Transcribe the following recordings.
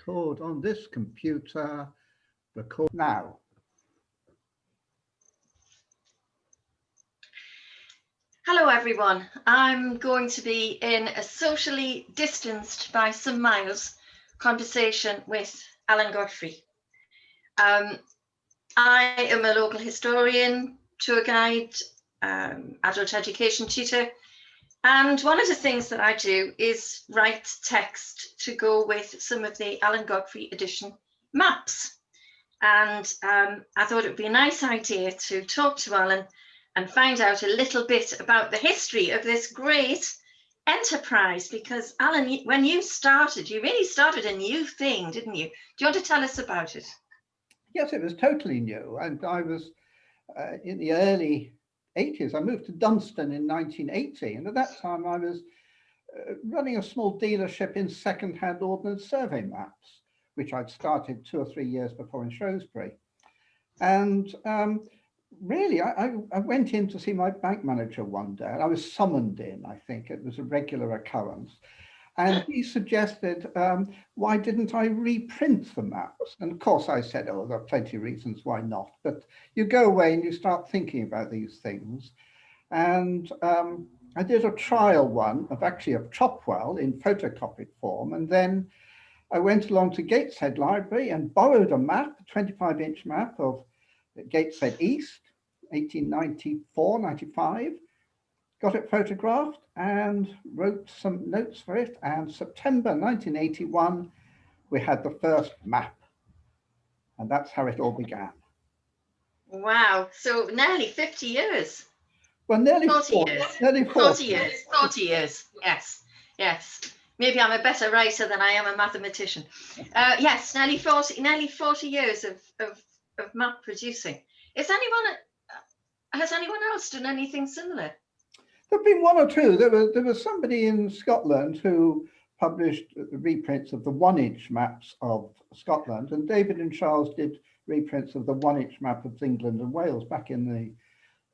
record on this computer. Record now. Hello everyone, I'm going to be in a socially distanced by some miles conversation with Alan Godfrey. I am a local historian, tour guide, adult education tutor, and one of the things that I do is write text to go with some of the Alan Godfrey edition maps. And I thought it would be a nice idea to talk to Alan and find out a little bit about the history of this great enterprise, because Alan, when you started, you really started a new thing, didn't you? Do you want to tell us about it? Yes, it was totally new. And I was in the early 80s. I moved to Dunstan in 1980. And at that time, I was running a small dealership in second-hand ordnance survey maps, which I'd started 2 or 3 years before in Shrewsbury. And really, I went in to see my bank manager one day, and I was summoned in. I think it was a regular occurrence. And he suggested, why didn't I reprint the maps? And of course I said, oh, there are plenty of reasons why not. But you go away and you start thinking about these things. And I did a trial one of Chopwell in photocopied form. And then I went along to Gateshead Library and borrowed a map, a 25-inch map of Gateshead East, 1894, 95. Got it photographed and wrote some notes for it. And September 1981, we had the first map. And that's how it all began. Wow, so nearly 50 years. Well, nearly 40 years. Nearly 40 years. 40 years. Yes, yes. Maybe I'm a better writer than I am a mathematician. Yes, nearly 40 years of map producing. Has anyone else done anything similar? There've been one or two. There was somebody in Scotland who published reprints of the 1-inch maps of Scotland, and David and Charles did reprints of the 1-inch map of England and Wales back in the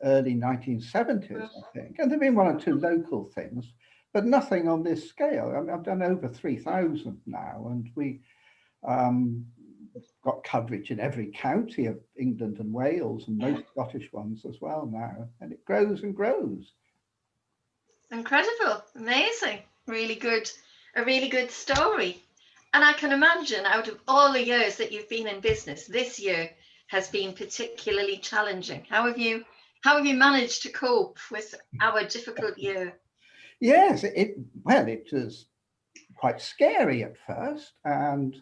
early 1970s, I think. And there've been one or two local things, but nothing on this scale. I mean, I've done over 3,000 now, and we got coverage in every county of England and Wales, and most Scottish ones as well now, and it grows and grows. Incredible, amazing, really good, a really good story. And I can imagine out of all the years that you've been in business, this year has been particularly challenging. How have you managed to cope with our difficult year? Yes, it was quite scary at first. And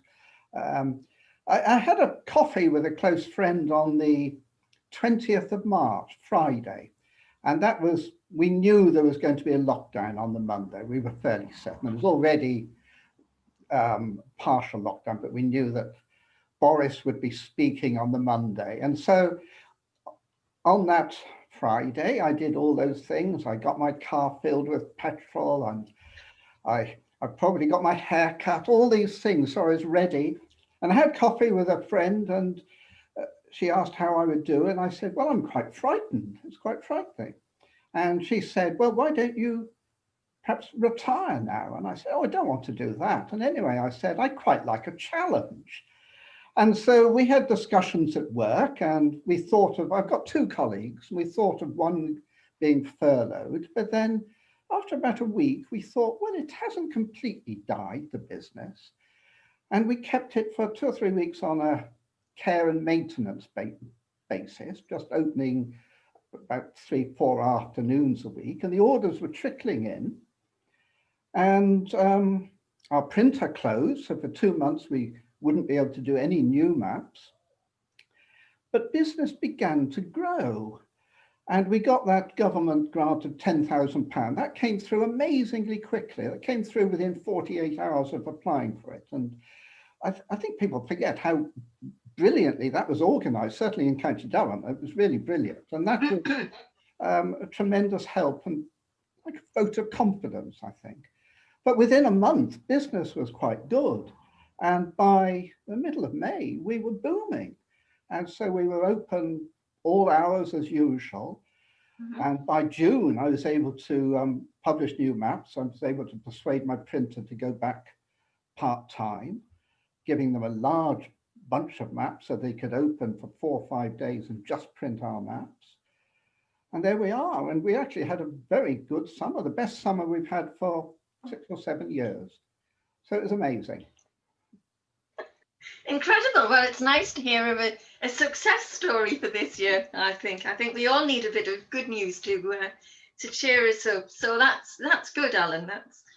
I had a coffee with a close friend on the 20th of March, Friday. And that was, we knew there was going to be a lockdown on the Monday. We were fairly certain. It was already partial lockdown, but we knew that Boris would be speaking on the Monday. And so on that Friday, I did all those things. I got my car filled with petrol, and I probably got my hair cut, all these things, so I was ready. And I had coffee with a friend, and she asked how I would do, and I said, well, I'm quite frightened. It's quite frightening. And she said, well, why don't you perhaps retire now? And I said, oh, I don't want to do that. And anyway, I said, I quite like a challenge. And so we had discussions at work, and we thought of, I've got 2 colleagues, and we thought of one being furloughed. But then after about a week, we thought, well, it hasn't completely died, the business. And we kept it for 2 or 3 weeks on a care and maintenance basis, just opening about 3-4 afternoons a week, and the orders were trickling in. And our printer closed, so for 2 months we wouldn't be able to do any new maps. But business began to grow, and we got that government grant of £10,000. That came through amazingly quickly. It came through within 48 hours of applying for it. And I think people forget how brilliantly that was organised, certainly in County Durham. It was really brilliant. And that was a tremendous help and like a vote of confidence, I think. But within a month, business was quite good. And by the middle of May, we were booming. And so we were open all hours as usual. And by June, I was able to publish new maps. I was able to persuade my printer to go back part-time. giving them a large bunch of maps so they could open for 4 or 5 days and just print our maps. And there we are. And we actually had a very good summer, the best summer we've had for 6 or 7 years. So it was amazing. Incredible. Well, it's nice to hear of a success story for this year, I think. I think we all need a bit of good news to cheer us up. So that's good, Alan.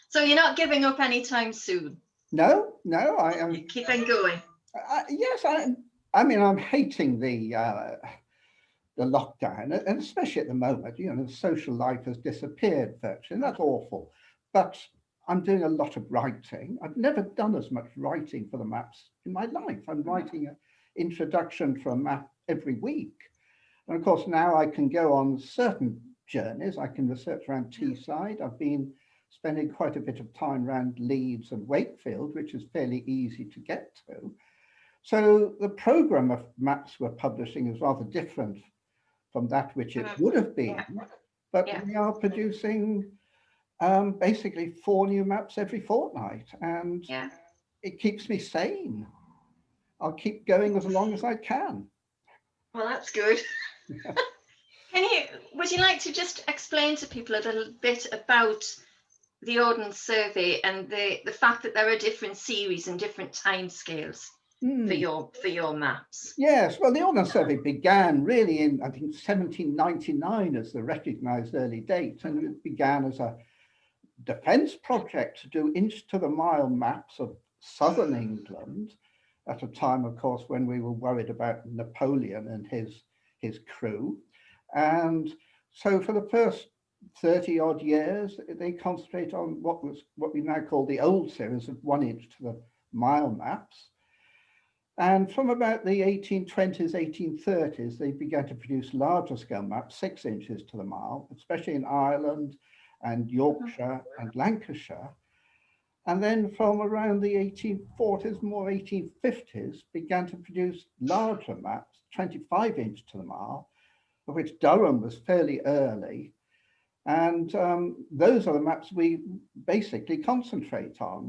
So you're not giving up anytime soon? No, I am. You're keeping going. Yes, I mean, I'm hating the lockdown, and especially at the moment, the social life has disappeared virtually, and that's awful. But I'm doing a lot of writing. I've never done as much writing for the maps in my life. I'm writing an introduction for a map every week. And of course, now I can go on certain journeys. I can research around Teesside. I've been spending quite a bit of time around Leeds and Wakefield, which is fairly easy to get to. So the program of maps we're publishing is rather different from that which it would have been. But we are producing basically 4 new maps every fortnight, and it keeps me sane. I'll keep going as long as I can. Well, that's good. Would you like to just explain to people a little bit about the Odin survey and the fact that there are different series and different timescales for your maps? Yes, well, the Odin survey began really in, I think, 1799 as the recognized early date, and it began as a defense project to do inch-to-the-mile maps of southern England at a time, of course, when we were worried about Napoleon and his crew. And so for the first 30 odd years, they concentrate on what we now call the old series of 1 inch to the mile maps. And from about the 1820s, 1830s, they began to produce larger scale maps, 6 inches to the mile, especially in Ireland and Yorkshire and Lancashire. And then from around the 1840s, more 1850s, began to produce larger maps, 25 inch to the mile, of which Durham was fairly early. And those are the maps we basically concentrate on.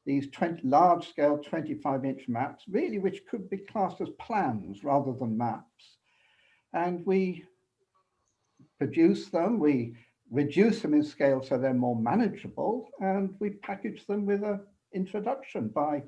These large scale 25 inch maps, really, which could be classed as plans rather than maps. And we produce them, we reduce them in scale so they're more manageable, and we package them with an introduction by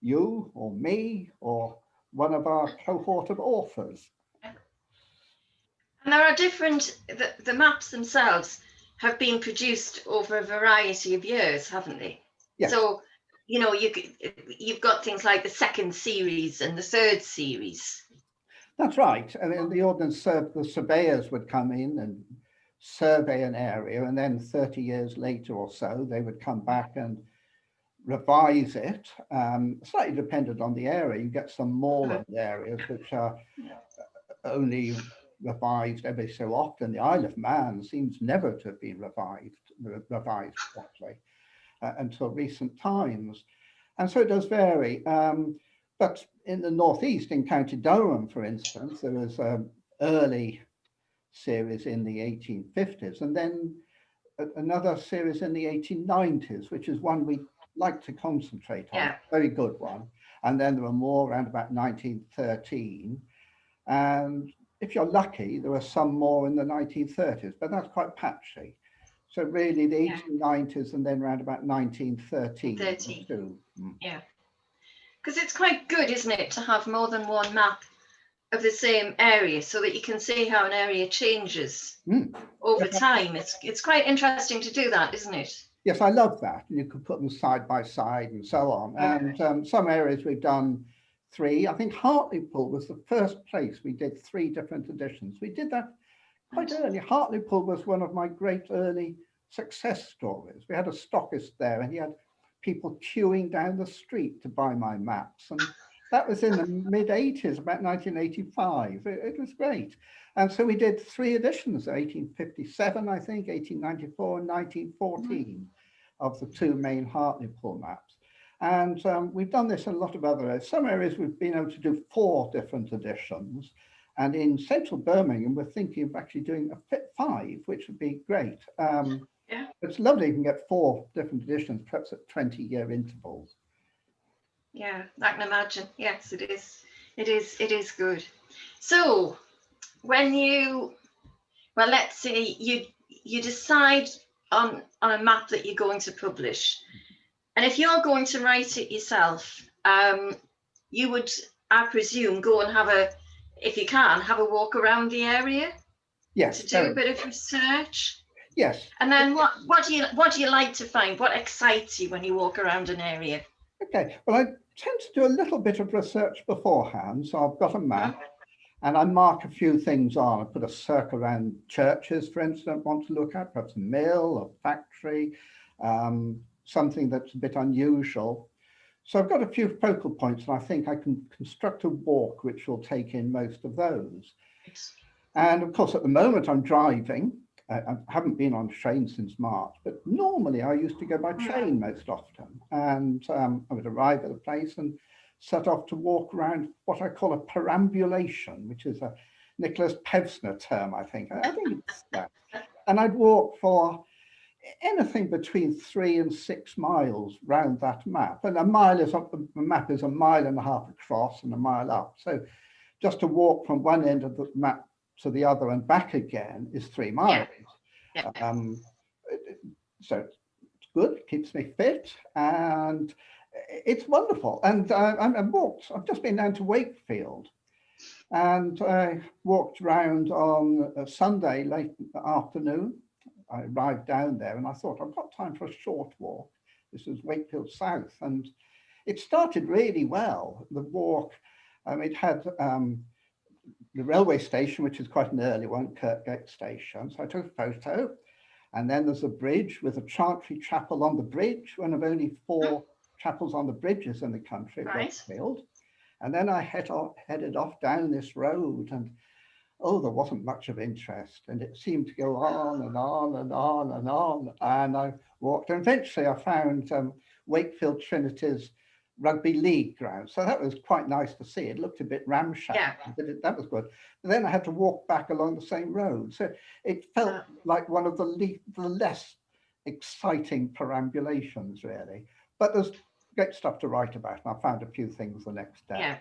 you or me or one of our cohort of authors. And there are the maps themselves have been produced over a variety of years, haven't they? Yes. So, you've got things like the 2nd series and the 3rd series. That's right. And the ordnance the surveyors would come in and survey an area, and then 30 years later or so, they would come back and revise it, slightly dependent on the area. You get some moorland areas which are only revised every so often. The Isle of Man seems never to have been revised properly until recent times. And so it does vary. But in the northeast, in County Durham, for instance, there was an early series in the 1850s, and then another series in the 1890s, which is one we like to concentrate on, very good one. And then there were more around about 1913. And if you're lucky, there are some more in the 1930s, but that's quite patchy. So really the 1890s and then around about 1913. Yeah. Because it's quite good, isn't it, to have more than one map of the same area so that you can see how an area changes over time. It's quite interesting to do that, isn't it? Yes, I love that. And you can put them side by side and so on. And some areas we've done 3. I think Hartlepool was the first place we did 3 different editions. We did that quite early. Hartlepool was one of my great early success stories. We had a stockist there, and he had people queuing down the street to buy my maps. And that was in the mid-80s, about 1985. It was great. And so we did 3 editions, 1857, I think, 1894 and 1914 of the 2 main Hartlepool maps. And we've done this in a lot of other areas. Some areas we've been able to do 4 different editions. And in central Birmingham, we're thinking of actually doing a 5, which would be great. It's lovely you can get 4 different editions, perhaps at 20-year intervals. Yeah, I can imagine. Yes, it is. It is good. So when well, let's say you decide on a map that you're going to publish, and if you're going to write it yourself, you would, I presume, go and if you can, have a walk around the area Yes, to do a bit of research. yes. And then what do you like to find? What excites you when you walk around an area? Okay, well, I tend to do a little bit of research beforehand. So I've got a map and I mark a few things on. I put a circle around churches, for instance, I want to look at, perhaps a mill, a factory, something that's a bit unusual. So I've got a few focal points, and I think I can construct a walk which will take in most of those. And of course, at the moment I'm driving. I haven't been on train since March, but normally I used to go by train most often. And I would arrive at a place and set off to walk around what I call a perambulation, which is a Nicholas Pevsner term, I think. I think it's that. And I'd walk for anything between 3 and 6 miles round that map. And a mile is up, the map is 1.5 miles across and 1 mile up. So just to walk from one end of the map to the other and back again is 3 miles. Yeah. So it's good, keeps me fit, and it's wonderful. And I've just been down to Wakefield, and I walked around on a Sunday late afternoon. I arrived down there and I thought, I've got time for a short walk. This is Wakefield South, and it started really well. The walk, it had the railway station, which is quite an early one, Kirkgate Station. So I took a photo, and then there's a bridge with a chantry chapel on the bridge, one of only 4 chapels on the bridges in the country at Wakefield. And then I headed off down this road, and there wasn't much of interest, and it seemed to go on and on and on and on. And I walked, and eventually I found Wakefield Trinity's rugby league ground. So that was quite nice to see. It looked a bit ramshackle, but that was good. But then I had to walk back along the same road. So it felt like one of the less exciting perambulations, really. But there's great stuff to write about, and I found a few things the next day. Yeah.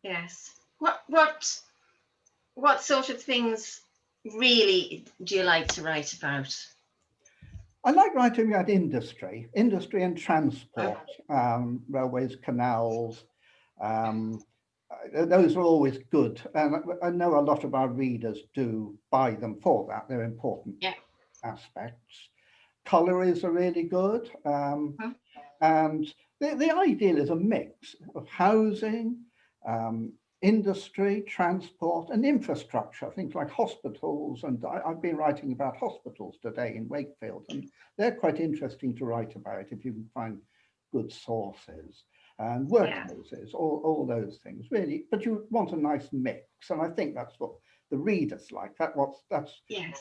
Yes. What sort of things really do you like to write about? I like writing about industry and transport, railways, canals. Those are always good. And I know a lot of our readers do buy them for that. They're important aspects. Collieries are really good. And the ideal is a mix of housing, industry, transport, and infrastructure, things like hospitals. And I've been writing about hospitals today in Wakefield, and they're quite interesting to write about if you can find good sources and workhouses, all those things, really. But you want a nice mix, and I think that's what the readers like.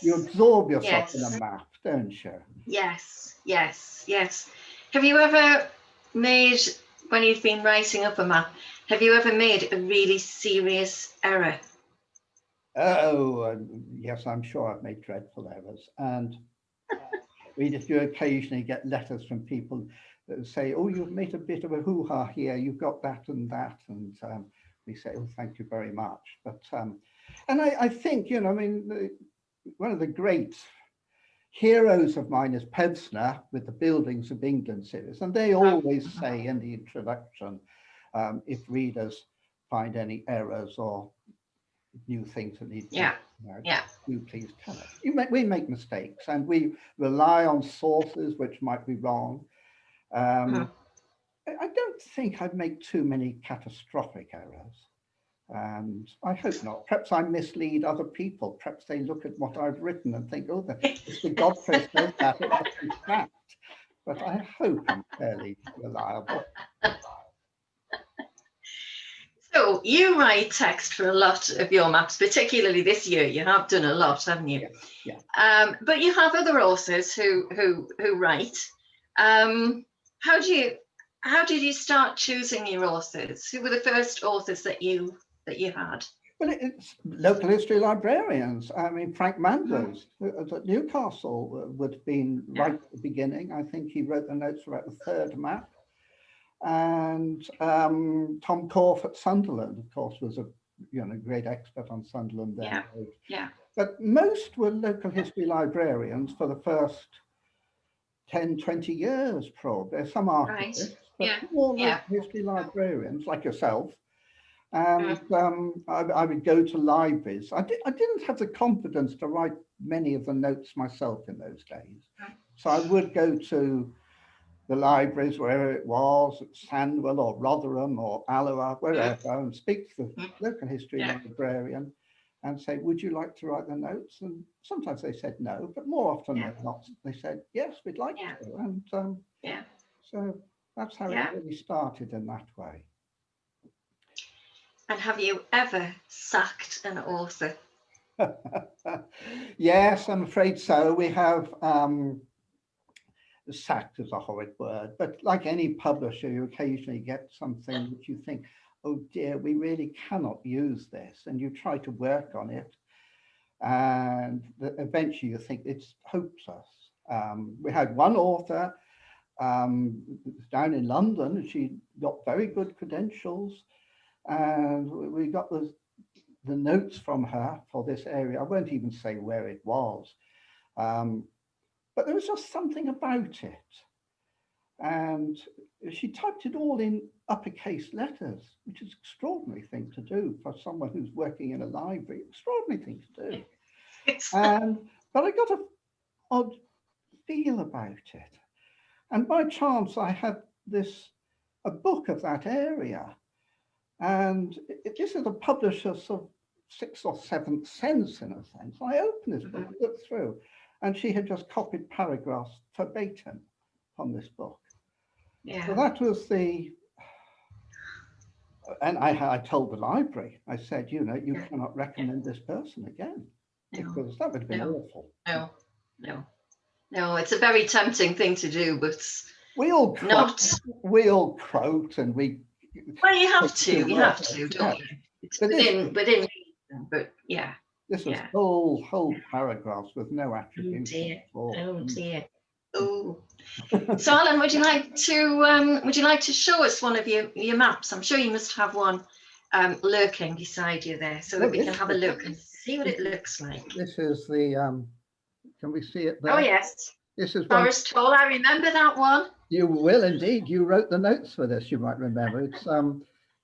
You absorb yourself in a map, don't you? Yes. Have you ever made, when you've been writing up a map, have you ever made a really serious error? Yes, I'm sure I've made dreadful errors. And we do occasionally get letters from people that say, you've made a bit of a hoo-ha here, you've got that and that. And we say, thank you very much. But, and I think, one of the great heroes of mine is Pevsner with the Buildings of England series. And they always say in the introduction, if readers find any errors or new things that need to do, please tell us. We make mistakes, and we rely on sources which might be wrong. I don't think I'd make too many catastrophic errors, and I hope not. Perhaps I mislead other people. Perhaps they look at what I've written and think, Mr. Godfrey says that, it must be fact. But I hope I'm fairly reliable. So you write text for a lot of your maps, particularly this year. You have done a lot, haven't you? Yeah. But you have other authors who write. How did you start choosing your authors? Who were the first authors that you had? Well, it's local history librarians. I mean, Frank Manders at Newcastle would have been right at the beginning. I think he wrote the notes for about the 3rd map. and Tom Corfe at Sunderland, of course, was a great expert on Sunderland then. Yeah. Yeah. But most were local history librarians for the first 10, 20 years, probably. Some archivists, but more local history librarians like yourself. And I would go to libraries. I didn't have the confidence to write many of the notes myself in those days. So I would go to the libraries, wherever it was, at Sandwell or Rotherham or Alloa, wherever, and speak to the local history librarian and say, would you like to write the notes? And sometimes they said no, but more often than not, they said, yes, we'd like to. And so that's how it really started in that way. And have you ever sacked an author? Yes, I'm afraid so. We have, sacked is a horrid word, but like any publisher, you occasionally get something which you think, oh dear, we really cannot use this. And you try to work on it. And eventually you think it's hopeless. We had one author down in London, and she got very good credentials. And we got the notes from her for this area. I won't even say where it was. But there was just something about it. And she typed it all in uppercase letters, which is an extraordinary thing to do for someone who's working in a library. Extraordinary thing to do. But I got an odd feel about it. And by chance, I had a book of that area. And this is a publisher's sort of 6th or 7th sense, in a sense. I opened this book, looked through, and she had just copied paragraphs verbatim from this book. So that was and I told the library, I said, you cannot recommend this person again, because that would have been awful. No, it's a very tempting thing to do, but we all quote and we. Well, you have to, don't you? It's within reason, but yeah. This was whole paragraphs with no attribution. Oh dear. Oh. So Alan, would you like to show us one of your maps? I'm sure you must have one lurking beside you there, so that we can have a look and see what it looks like. This is the can we see it there? Oh yes. This is Forest Hall. I remember that one. You will indeed. You wrote the notes for this, you might remember.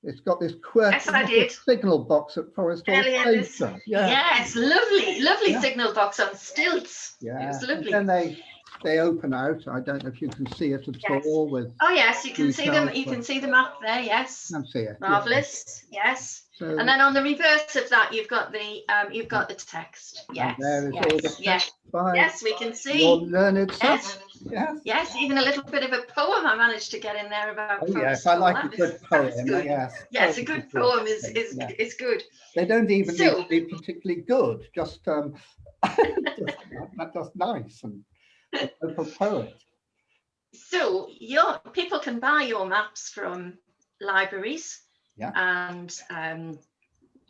It's got this quirky signal box at Forest Hall Station. Yes, lovely signal box on stilts. Yeah, it was lovely. And then they open out. I don't know if you can see it at all. Oh yes, you can see them. You can see the map there. Yes. I see it. Marvelous. Yes. So, and then on the reverse of that, you've got the text. Yes. There is all the text. Yes, we can see. Your learned self. Yes, even a little bit of a poem I managed to get in there about. Oh yes, I like a good poem. Yes, a good poem is good. They don't even need to be particularly good. Just just nice and a local poet. So people can buy your maps from libraries. And town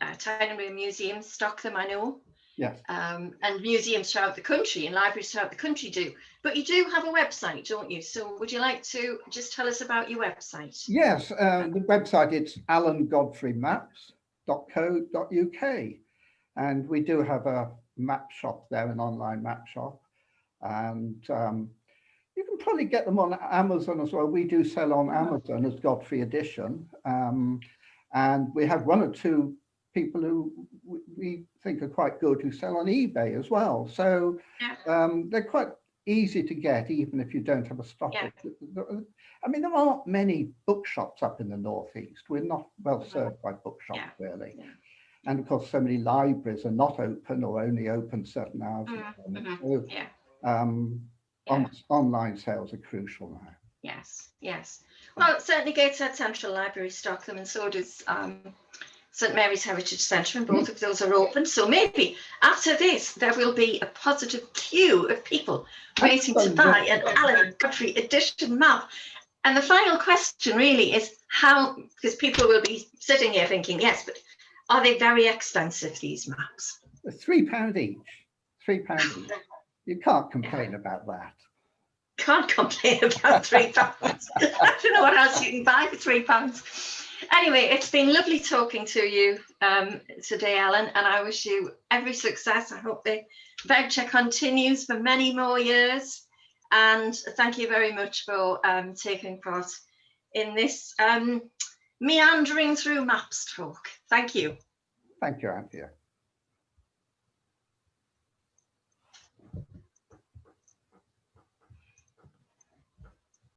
and museums stock them, I know. Yes. And museums throughout the country and libraries throughout the country do. But you do have a website, don't you? So would you like to just tell us about your website? Yes, the website, it's alangodfreymaps.co.uk. And we do have a map shop there, an online map shop. And you can probably get them on Amazon as well. We do sell on Amazon as Godfrey Edition. And we have one or two people who we think are quite good who sell on eBay as well. So they're quite easy to get, even if you don't have a stock. I mean, there aren't many bookshops up in the Northeast. We're not well served by bookshops, really. And of course, so many libraries are not open or only open certain hours. Online sales are crucial now. Yes. Well, certainly Gateshead Central Library stock them, and so does St Mary's Heritage Centre, and both of those are open. So maybe after this, there will be a positive queue of people waiting to buy an Alan Godfrey Edition map. And the final question really is how, because people will be sitting here thinking, yes, but are they very expensive, these maps? £3 each. £3 each. You can't complain about that. Can't complain about £3. I don't know what else you can buy for £3. Anyway, it's been lovely talking to you today, Alan, and I wish you every success. I hope the voucher continues for many more years. And thank you very much for taking part in this meandering through maps talk. Thank you. Thank you, Anthea.